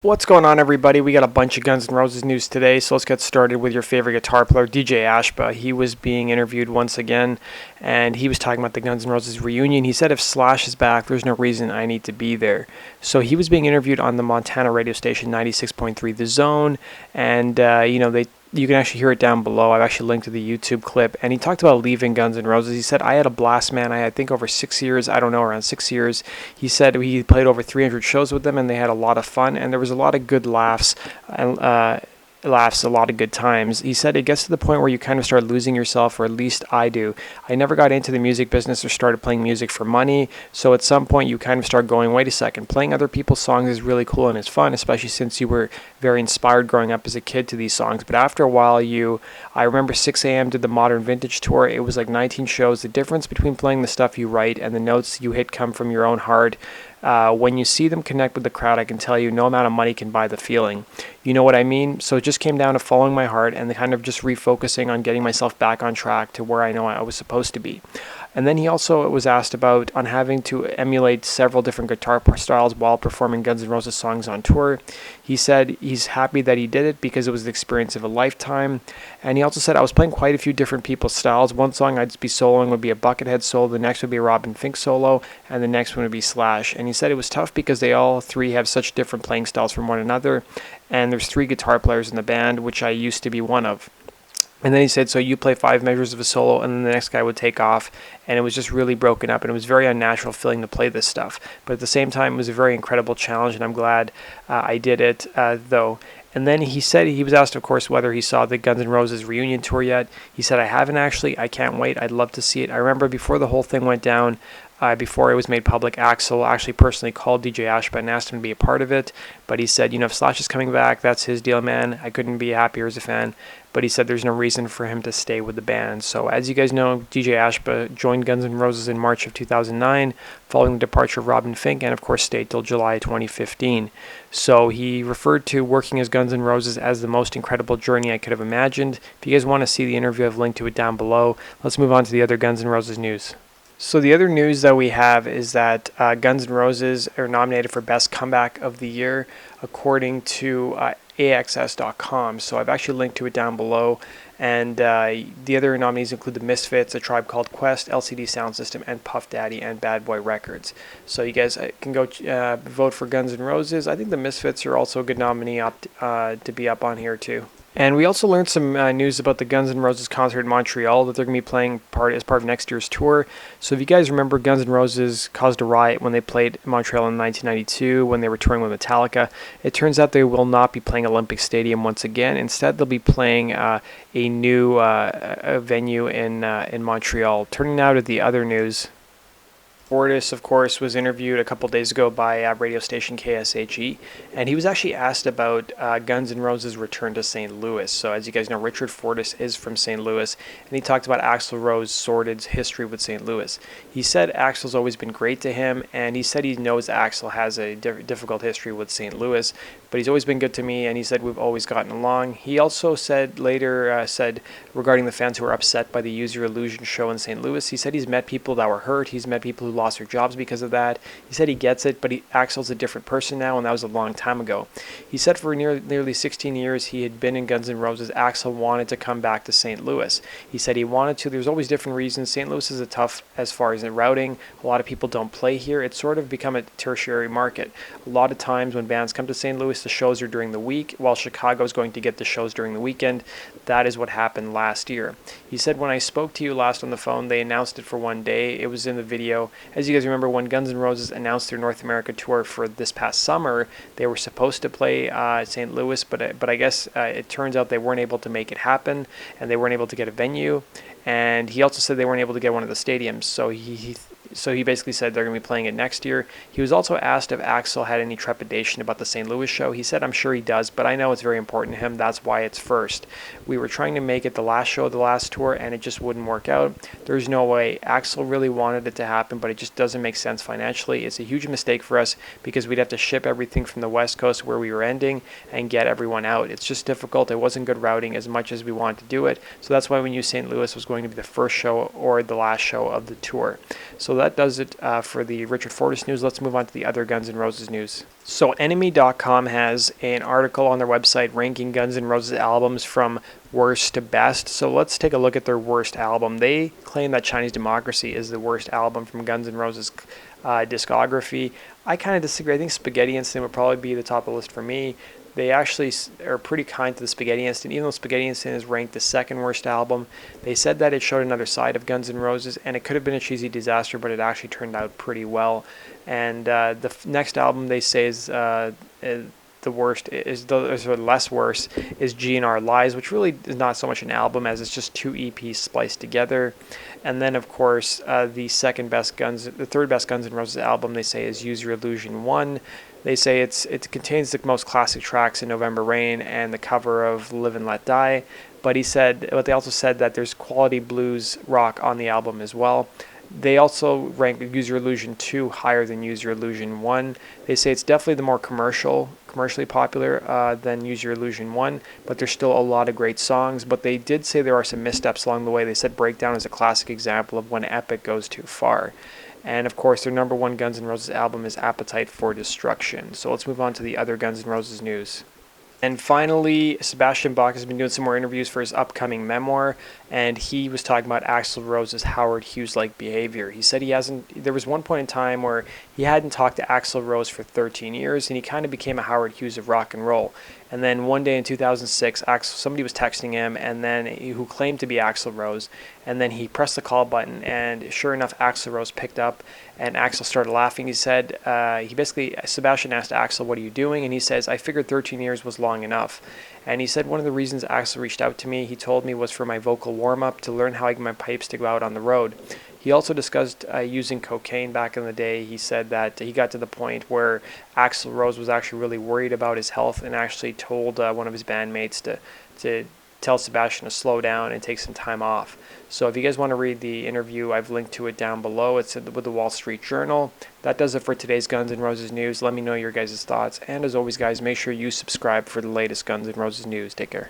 What's going on, everybody? We got a bunch of Guns N' Roses news today, so let's get started with your favorite guitar player, DJ Ashba. He was being interviewed once again, and he was talking about the Guns N' Roses reunion. He said, if Slash is back, there's no reason I need to be there. So he was being interviewed on the Montana radio station 96.3 The Zone, and you can actually hear it down below. I've actually linked to the YouTube clip, and he talked about leaving Guns N' Roses. He said, I had a blast, man. I think over 6 years, around 6 years. He said he played over 300 shows with them, and they had a lot of fun, and there was a lot of good laughs, a lot of good times. He said it gets to the point where you kind of start losing yourself, or at least I do. I never got into the music business or started playing music for money, so at some point you kind of start going, wait a second, playing other people's songs is really cool and it's fun, especially since you were very inspired growing up as a kid to these songs. But after a while, I remember 6 a.m. did the Modern Vintage Tour. It was like 19 shows. The difference between playing the stuff you write and the notes you hit come from your own heart. When you see them connect with the crowd, I can tell you no amount of money can buy the feeling. You know what I mean? So it just came down to following my heart and kind of just refocusing on getting myself back on track to where I know I was supposed to be. And then he also was asked about on having to emulate several different guitar styles while performing Guns N' Roses songs on tour. He said he's happy that he did it because it was the experience of a lifetime. And he also said, I was playing quite a few different people's styles. One song I'd be soloing would be a Buckethead solo, the next would be a Robin Fink solo, and the next one would be Slash. And he said it was tough because they all three have such different playing styles from one another. And there's 3 guitar players in the band, which I used to be one of. And then he said, so you play 5 measures of a solo, and then the next guy would take off, and it was just really broken up, and it was very unnatural feeling to play this stuff. But at the same time, it was a very incredible challenge, and I'm glad I did it, though. And then he said, he was asked, of course, whether he saw the Guns N' Roses reunion tour yet. He said, I haven't actually. I can't wait. I'd love to see it. I remember before the whole thing went down, before it was made public, Axl actually personally called DJ Ashba and asked him to be a part of it. But he said, if Slash is coming back, that's his deal, man. I couldn't be happier as a fan. But he said there's no reason for him to stay with the band. So as you guys know, DJ Ashba joined Guns N' Roses in March of 2009, following the departure of Robin Fink, and of course stayed till July 2015. So he referred to working as Guns N' Roses as the most incredible journey I could have imagined. If you guys want to see the interview, I've linked to it down below. Let's move on to the other Guns N' Roses news. So the other news that we have is that Guns N' Roses are nominated for Best Comeback of the Year, according to AXS.com. So I've actually linked to it down below. And the other nominees include The Misfits, A Tribe Called Quest, LCD Sound System, and Puff Daddy and Bad Boy Records. So you guys can go vote for Guns N' Roses. I think The Misfits are also a good nominee to be up on here too. And we also learned some news about the Guns N' Roses concert in Montreal that they're going to be playing as part of next year's tour. So if you guys remember, Guns N' Roses caused a riot when they played Montreal in 1992 when they were touring with Metallica. It turns out they will not be playing Olympic Stadium once again. Instead, they'll be playing a new venue in Montreal. Turning now to the other news. Fortus, of course, was interviewed a couple days ago by radio station KSHE, and he was actually asked about Guns N' Roses' return to St. Louis. So as you guys know, Richard Fortus is from St. Louis, and he talked about Axl Rose's sordid history with St. Louis. He said Axl's always been great to him, and he said he knows Axl has a difficult history with St. Louis, but he's always been good to me, and he said we've always gotten along. He also said regarding the fans who were upset by the Use Your Illusion show in St. Louis, he said he's met people that were hurt, he's met people who lost their jobs because of that. He said he gets it, but Axl's a different person now, and that was a long time ago. He said for nearly 16 years he had been in Guns N' Roses, Axl wanted to come back to St. Louis. He said he wanted to. There's always different reasons. St. Louis is a tough as far as the routing. A lot of people don't play here. It's sort of become a tertiary market. A lot of times when bands come to St. Louis, the shows are during the week, while Chicago's going to get the shows during the weekend. That is what happened last year. He said, when I spoke to you last on the phone, they announced it for one day. It was in the video. As you guys remember, when Guns N' Roses announced their North America tour for this past summer, they were supposed to play St. Louis, but I guess it turns out they weren't able to make it happen, and they weren't able to get a venue. And he also said they weren't able to get one of the stadiums, so he basically said they're going to be playing it next year. He was also asked if Axl had any trepidation about the St. Louis show. He said, I'm sure he does, but I know it's very important to him. That's why it's first. We were trying to make it the last show of the last tour, and it just wouldn't work out. There's no way. Axl really wanted it to happen, but it just doesn't make sense financially. It's a huge mistake for us because we'd have to ship everything from the West Coast where we were ending and get everyone out. It's just difficult. It wasn't good routing as much as we wanted to do it. So that's why we knew St. Louis was going to be the first show or the last show of the tour. So that that does it for the Richard Fortus news. Let's move on to the other Guns N' Roses news. So NME.com has an article on their website ranking Guns N' Roses albums from worst to best. So let's take a look at their worst album. They claim that Chinese Democracy is the worst album from Guns N' Roses discography. I kind of disagree. I think Spaghetti Incident would probably be the top of the list for me. They actually are pretty kind to the Spaghetti Incident, even though Spaghetti Incident is ranked the second worst album. They said that it showed another side of Guns N' Roses, and it could have been a cheesy disaster, but it actually turned out pretty well. And the next album they say is the worst, or less worse, is GNR Lies, which really is not so much an album as it's just 2 EPs spliced together. And then, of course, the third best Guns N' Roses album they say is Use Your Illusion 1. They say it contains the most classic tracks in November Rain and the cover of Live and Let Die. But they also said that there's quality blues rock on the album as well. They also rank Use Your Illusion 2 higher than Use Your Illusion 1. They say it's definitely the more commercially popular than Use Your Illusion 1, but there's still a lot of great songs. But they did say there are some missteps along the way. They said Breakdown is a classic example of when epic goes too far. And of course, their number one Guns N' Roses album is Appetite for Destruction. So let's move on to the other Guns N' Roses news. And finally, Sebastian Bach has been doing some more interviews for his upcoming memoir, and he was talking about Axl Rose's Howard Hughes-like behavior. He said there was one point in time where he hadn't talked to Axl Rose for 13 years, and he kind of became a Howard Hughes of rock and roll. And then one day in 2006, somebody was texting him, and then who claimed to be Axl Rose, and then he pressed the call button, and sure enough, Axl Rose picked up, and Axl started laughing. He said, Sebastian asked Axl, "What are you doing?" And he says, "I figured 13 years was long enough." And he said one of the reasons Axl reached out to me, he told me, was for my vocal warm-up, to learn how I get my pipes to go out on the road. He also discussed using cocaine back in the day. He said that he got to the point where Axl Rose was actually really worried about his health and actually told one of his bandmates to tell Sebastian to slow down and take some time off. So if you guys want to read the interview, I've linked to it down below. It's with the Wall Street Journal. That does it for today's Guns N' Roses news. Let me know your guys' thoughts. And as always, guys, make sure you subscribe for the latest Guns N' Roses news. Take care.